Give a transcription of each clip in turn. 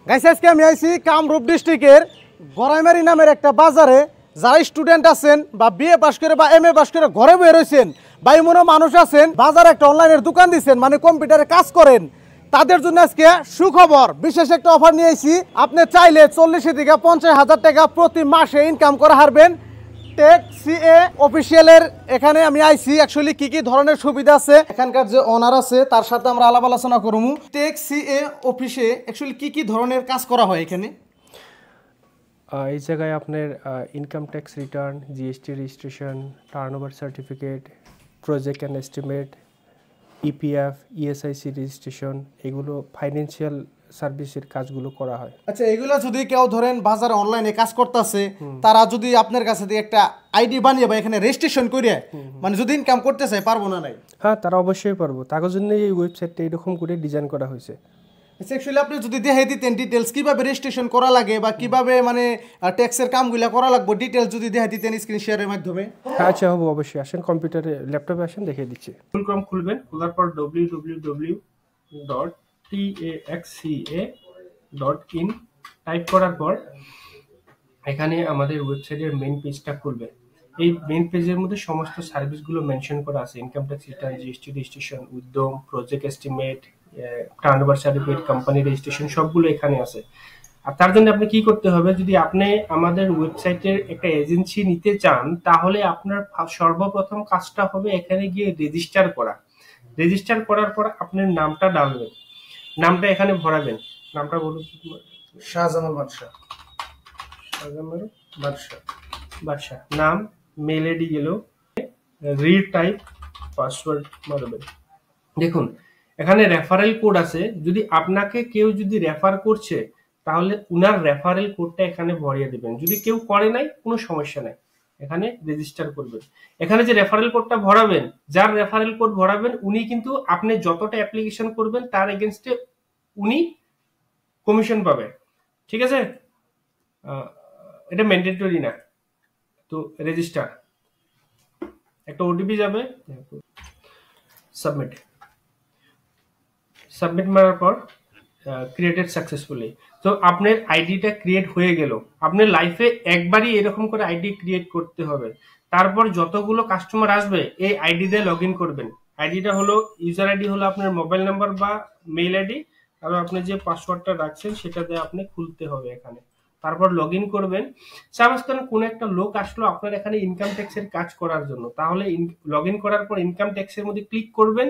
Guys আজকে আমি আইছি কামরূপ ডিস্ট্রিক্টের গড়াইমারি নামের একটা বাজারে। যারা স্টুডেন্ট আছেন বা বিএ পাস করে বা এমএ পাস করে ঘরে বসে রয়েছেন বা এমনও মানুষ আছেন বাজারে একটা অনলাইনের দোকান দিচ্ছেন, মানে কম্পিউটারে কাজ করেন, তাদের জন্য আজকে সুখবর, বিশেষ একটা অফার নিয়ে আইছি। আপনি চাইলে 40 থেকে 50,000 টাকা প্রতি মাসে ইনকাম করে হারবেন। টেক সিএ অফিসিয়ালের এখানে আমি আইছি। অ্যাকচুয়ালি কি কি ধরনের সুবিধা আছে, এখানকার যে ওনার আছে তার সাথে আমরা আলাপ আলোচনা করবো। টেক সিএ অফিসে অ্যাকচুয়ালি কি কি ধরনের কাজ করা হয় এখানে? এই জায়গায় আপনার income tax return, GST registration, turnover certificate, project and estimate, EPF, ESIC registration, এগুলো ফাইন্যান্সিয়াল সার্ভিসের কাজগুলো করা হয়। আচ্ছা, এগুলো যদি কেউ ধরেন বাজারে অনলাইনে কাজ করতেছে, তারা যদি আপনার কাছে দিয়ে একটা আইডি বানিয়ে বা এখানে রেজিস্ট্রেশন করে মানে যদি ইনকাম করতে চায়, পারবো না? নাই, হ্যাঁ, তারা অবশ্যই পারবো। তার জন্য এই ওয়েবসাইটটা এরকম করে ডিজাইন করা হয়েছে। অ্যাকচুয়ালি আপনি যদি দেখাই দিতেন ডিটেলস কিভাবে রেজিস্ট্রেশন করা লাগে বা কিভাবে মানে ট্যাক্সের কামগুলো করা লাগবে, ডিটেলস যদি দেখাই দিতেন স্ক্রিন শেয়ারের মাধ্যমে। হ্যাঁ, আচ্ছা, হবো, অবশ্যই। আসেন, কম্পিউটারে ল্যাপটপে আসেন, দেখিয়ে দিচ্ছি। গুগল ক্রোম খুলবেন, খোলার পর www.taxca.in টাইপ করার পর এখানে আমাদের ওয়েবসাইটের মেইন পেজটা খুলবে। এই মেইন পেজের মধ্যে সমস্ত সার্ভিসগুলো মেনশন করা আছে: income tax return, GST registration, Udyam, project estimate, turnover certificate, company registration, সবগুলো এখানে আছে। আর তার জন্য আপনি কি করতে হবে, যদি আপনি আমাদের ওয়েবসাইটের একটা এজেন্সি নিতে চান, তাহলে আপনার সর্বপ্রথম কাজটা হবে এখানে গিয়ে রেজিস্টার করা। রেজিস্টার করার পর আপনার নামটা ডালবেন, নামটা এখানে ভরাবেন। নামটা বলুন। শাহজামাল বাদশা। শাহজামাল বাদশা। বাদশা নাম, মেল আইডি গেল, রিড টাইপ, পাসওয়ার্ড মারবেন। দেখুন, এখানে রেফারেল কোড আছে। যদি আপনাকে কেউ যদি রেফার করছে, তাহলে উনার রেফারেল কোডটা এখানে ভরিয়ে দেবেন। যদি কেউ করে নাই, কোনো সমস্যা নাই, এখানে রেজিস্টার করবেন। এখানে যে রেফারেল কোডটা ভরাবেন, যার রেফারেল কোড ভরাবেন, উনি কিন্তু আপনি যতটা অ্যাপ্লিকেশন করবেন তার এগেনস্টে উনি কমিশন পাবে। ঠিক আছে? এটা ম্যান্ডেটরি না। তো রেজিস্টার, একটা ওটিপি যাবে, সাবমিট। সাবমিট মারার পর ক্রিয়েটেড সাকসেসফুলি। তো আপনার আইডিটা ক্রিয়েট হয়ে গেল। আপনার লাইফে একবারই এরকম করে আইডি ক্রিয়েট করতে হবে। তারপর যতগুলো কাস্টমার আসবে এই আইডি দিয়ে লগ ইন করবেন। আইডিটা হলো, ইউজার আইডি হলো আপনার মোবাইল নাম্বার বা মেইল আইডি, আর আপনি যে পাসওয়ার্ডটা রাখছেন সেটা দিয়ে আপনি খুলতে হবে এখানে। তারপর লগ ইন করবেন। সাপোজ কোন একটা লোক আসলো আপনার এখানে ইনকাম ট্যাক্সের কাজ করার জন্য, তাহলে লগ ইন করার পর ইনকাম ট্যাক্সের মধ্যে ক্লিক করবেন।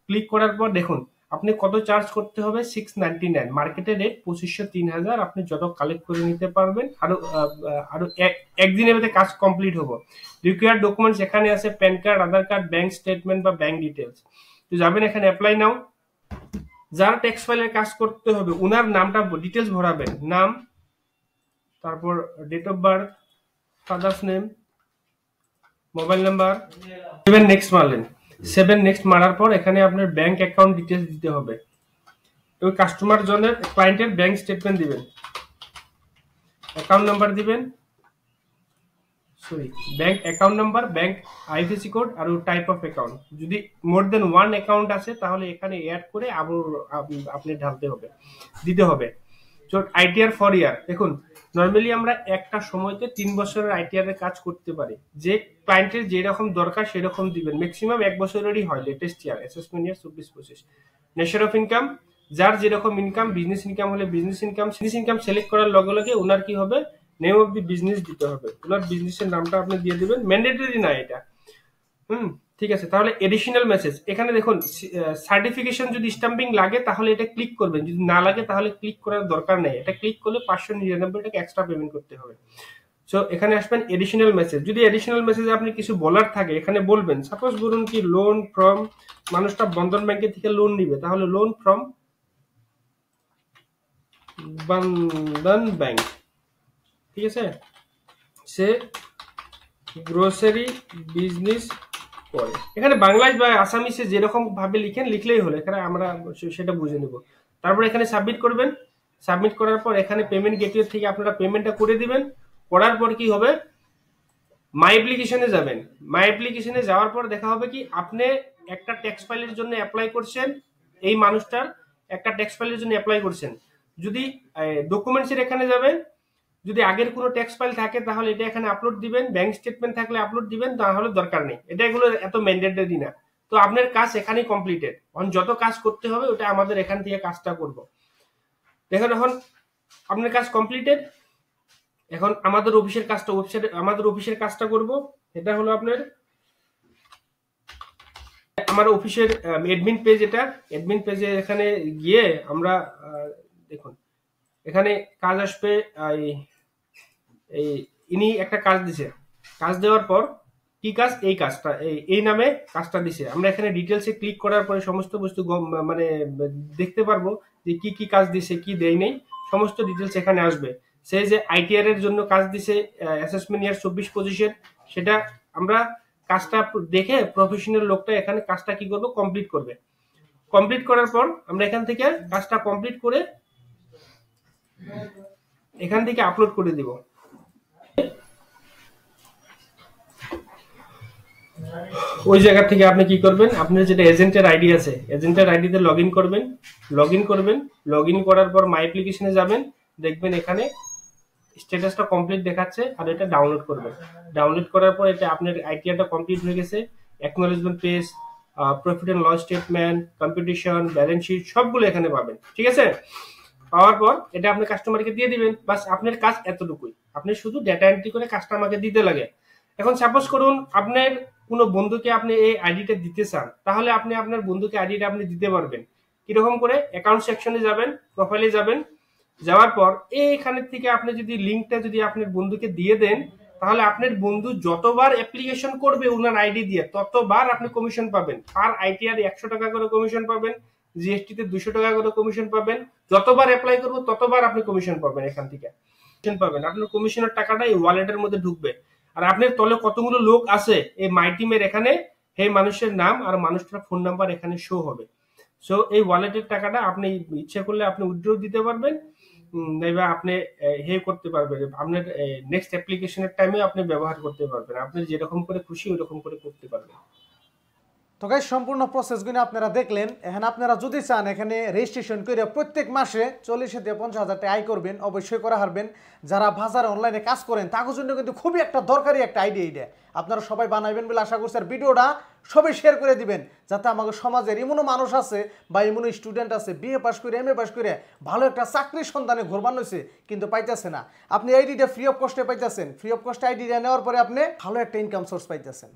ক্লিক করার পর দেখুন আপনি কত চার্জ করতে হবে, 699। মার্কেটের রেট 2500, 3000। আপনি যত কালেক্ট করে নিতে পারবেন। আরো একদিনের মধ্যে কাজ কমপ্লিট হবো। রিকোয়ার্ড ডকুমেন্টস এখানে আছে: প্যান কার্ড, আধার কার্ড, ব্যাংক স্টেটমেন্ট বা ব্যাংক ডিটেলস। তো যাবেন এখানে অ্যাপ্লাই নাও। যার ট্যাক্স ফাইলের কাজ করতে হবে উনার নামটা ডিটেলস ভরাবেন, নাম, তারপর date of birth, father's name, mobile number. 7 next মারলেন। 7 নেক্সট মারার পর এখানে আপনার ব্যাংক অ্যাকাউন্ট ডিটেলস দিতে হবে। ওই কাস্টমার জনের ক্লায়েন্টের ব্যাংক স্টেটমেন্ট দিবেন, অ্যাকাউন্ট নাম্বার দিবেন, bank account number, bank IFSC code আর টাইপ অফ অ্যাকাউন্ট। যদি মোর দেন 1 অ্যাকাউন্ট আছে তাহলে এখানে অ্যাড করে আবার আপনি ঢালতে হবে, দিতে হবে। তো আইটিআর ফর ইয়ার, দেখুন নর্মালি আমরা একটা সময়তে 3 বছরের আইটিআর এর কাজ করতে পারি। যে ক্লায়েন্টের যেরকম দরকার সেরকম দিবেন। ম্যাক্সিমাম 1 বছরেরই হয় latest year, assessment year 24-25। Nature of income, যার যেরকম ইনকাম, বিজনেস ইনকাম হলে বিজনেস ইনকাম সিলেক্ট করার লগে লগে ওনার কি হবে, নেম অফ দি বিজনেস দিতে হবে। ওনার বিজনেসের নামটা আপনি দিয়ে দিবেন। ম্যান্ডেটরি না এটা। ঠিক আছে। তাহলে এডিশনাল মেসেজ, এখানে দেখুন সার্টিফিকেশন যদি স্টাম্পিং লাগে তাহলে এটা ক্লিক করবেন, যদি না লাগে তাহলে ক্লিক করার দরকার নেই। এটা ক্লিক করলে 599 টাকা এক্সট্রা পেমেন্ট করতে হবে। সো এখানে আসবেন এডিশনাল মেসেজ। যদি এডিশনাল মেসেজে আপনি কিছু বলার থাকে এখানে বলবেন। সাপোজ বলুন কি লোন ফ্রম, মানুষটা বন্ধন ব্যাংকের থেকে লোন নিবে, তাহলে লোন ফ্রম বন্ধন ব্যাংক। ঠিক আছে? সে গ্রোসারি বিজনেস করে। এখানে বাংলায় বা আসামিসে যেরকম ভাবে লিখেন লিখলেই হলো, এখানে আমরা সেটা বুঝে নেব। তারপর এখানে সাবমিট করবেন। সাবমিট করার পর এখানে পেমেন্ট গেটওয়ে থেকে আপনারা পেমেন্টটা করে দিবেন। করার পর কি হবে, মাই অ্যাপ্লিকেশনে যাবেন। মাই অ্যাপ্লিকেশনে যাওয়ার পর দেখা হবে কি আপনি একটা ট্যাক্স ফাইলের জন্য অ্যাপ্লাই করছেন, এই মানুষটার একটা ট্যাক্স ফাইলের জন্য অ্যাপ্লাই করছেন। যদি ডকুমেন্টসের এখানে যাবেন, যদি আগের কোনো ট্যাক্স ফাইল থাকে তাহলে এটা এখানে আপলোড দিবেন, ব্যাংক স্টেটমেন্ট থাকলে আপলোড দিবেন, তাহলে দরকার নেই, এটা এগুলো এত ম্যান্ডেটরি না। তো আপনার কাজ এখানেই কমপ্লিটেড। এখন যত কাজ করতে হবে ওটা আমাদের এখান থেকে কাজটা করব। দেখুন এখন আপনার কাজ কমপ্লিটেড। এখন আমাদের অফিসের কাজটা করব। এটা হলো আপনার আমার অফিসের অ্যাডমিন পেজ। এটা অ্যাডমিন পেজে এখানে গিয়ে আমরা দেখুন এখানে কাজ আসবে। এই ইনি একটা কাজ দিছে, কাজ দেওয়ার পর কি কাজ, এই কাজটা এই নামে কাজটা দিছে। আমরা এখানে ডিটেলসে ক্লিক করার পরে সমস্ত বস্তু মানে দেখতে পারবো যে কি কি কাজ দিছে, কি দেই নেই, সমস্ত ডিটেলস এখানে আসবে। সেই যে আইটিআর এর জন্য কাজ দিছে অ্যাসেসমেন্ট ইয়ার 24-25 সেটা আমরা কাজটা দেখে প্রফেশনাল লোকটা এখানে কাজটা কি করবে, কমপ্লিট করবে। কমপ্লিট করার পর আমরা এখান থেকে কাজটা কমপ্লিট করে এখান থেকে আপলোড করে দিব। ওই জায়গা থেকে আপনি কি করবেন, আপনার যেটা এজেন্টের আইডি আছে, এজেন্টের আইডিতে লগ ইন করবেন। লগ ইন করার পর মাই অ্যাপ্লিকেশনে যাবেন, দেখবেন এখানে স্ট্যাটাসটা কমপ্লিট দেখাচ্ছে, আর এটা ডাউনলোড করবেন। ডাউনলোড করার পর এটা আপনার আইটিআরটা কমপ্লিট হয়ে গেছে। Acknowledgement page, profit and loss statement, competition, balance sheet সবগুলো এখানে পাবেন। ঠিক আছে, পাওয়ার পর এটা আপনি কাস্টমারকে দিয়ে দিবেন। বাস আপনার কাজ এতটুকুই, আপনি শুধু ডেটা এন্ট্রি করে কাস্টমারকে দিতে লাগে। এখন সাপোজ করুন আপনার কোনো বন্ধুকে আপনি এই আইডিটা দিতে চান, তাহলে আপনি আপনার বন্ধুকে আইডিটা আপনি দিতে পারবেন কিরকম করে। অ্যাকাউন্ট সেকশনে যাবেন, প্রোফাইলে যাবেন, যাওয়ার পর এইখানের থেকে আপনি যদি লিঙ্কটা যদি আপনার বন্ধুকে দিয়ে দেন, তাহলে আপনার বন্ধু যতবার অ্যাপ্লিকেশন করবে ওনার আইডি দিয়ে ততবার আপনি কমিশন পাবেন। আর আইটিআর 100 টাকা করে কমিশন পাবেন, জিএসটি তে 200 টাকা করে কমিশন পাবেন। যতবার অ্যাপ্লাই করবো ততবার আপনি কমিশন পাবেন। এখান থেকে কমিশন পাবেন, আপনার কমিশনের টাকাটা এই ওয়ালেটের মধ্যে ঢুকবে। আর আপনার তলে কতগুলো লোক আছে এই মাই টিমের, এখানে সেই মানুষের নাম আর মানুষটার ফোন নাম্বার এখানে শো হবে। সো এই ওয়ালেটের টাকাটা আপনি ইচ্ছা করলে আপনি উইথড্র দিতে পারবেন, নাইবা আপনি হে করতে পারবেন, আপনার নেক্সট অ্যাপ্লিকেশনের টাইমে আপনি ব্যবহার করতে পারবেন। আপনি যেরকম করে খুশি ওরকম করে করতে পারবেন। তো গাইস সম্পূর্ণ প্রসেসগুলো আপনারা দেখলেন। এখন আপনারা যদি চান এখানে রেজিস্ট্রেশন করে প্রত্যেক মাসে 40 থেকে 50,000 টাকা আয় করবেন, অবশ্যই করা হারবেন। যারা বাজারে অনলাইনে কাজ করেন তাদের জন্য কিন্তু খুবই একটা দরকারি একটা আইডিয়া এটা। আপনারা সবাই বানাইবেন বলে আশা করছি। আর ভিডিওটা সবাই শেয়ার করে দিবেন, যাতে আমাদের সমাজের এমনও মানুষ আছে বা এমন স্টুডেন্ট আছে বিএ পাস করে এমএ পাস করে ভালো একটা চাকরির সন্ধানে ঘুরবান হয়েছে কিন্তু পাইতেছে না। আপনি আইডিটা ফ্রি অফ কস্টে পাইতেছেন। ফ্রি অফ কস্টে আইডিটা নেওয়ার পরে আপনি ভালো একটা ইনকাম সোর্স পাইতেছেন।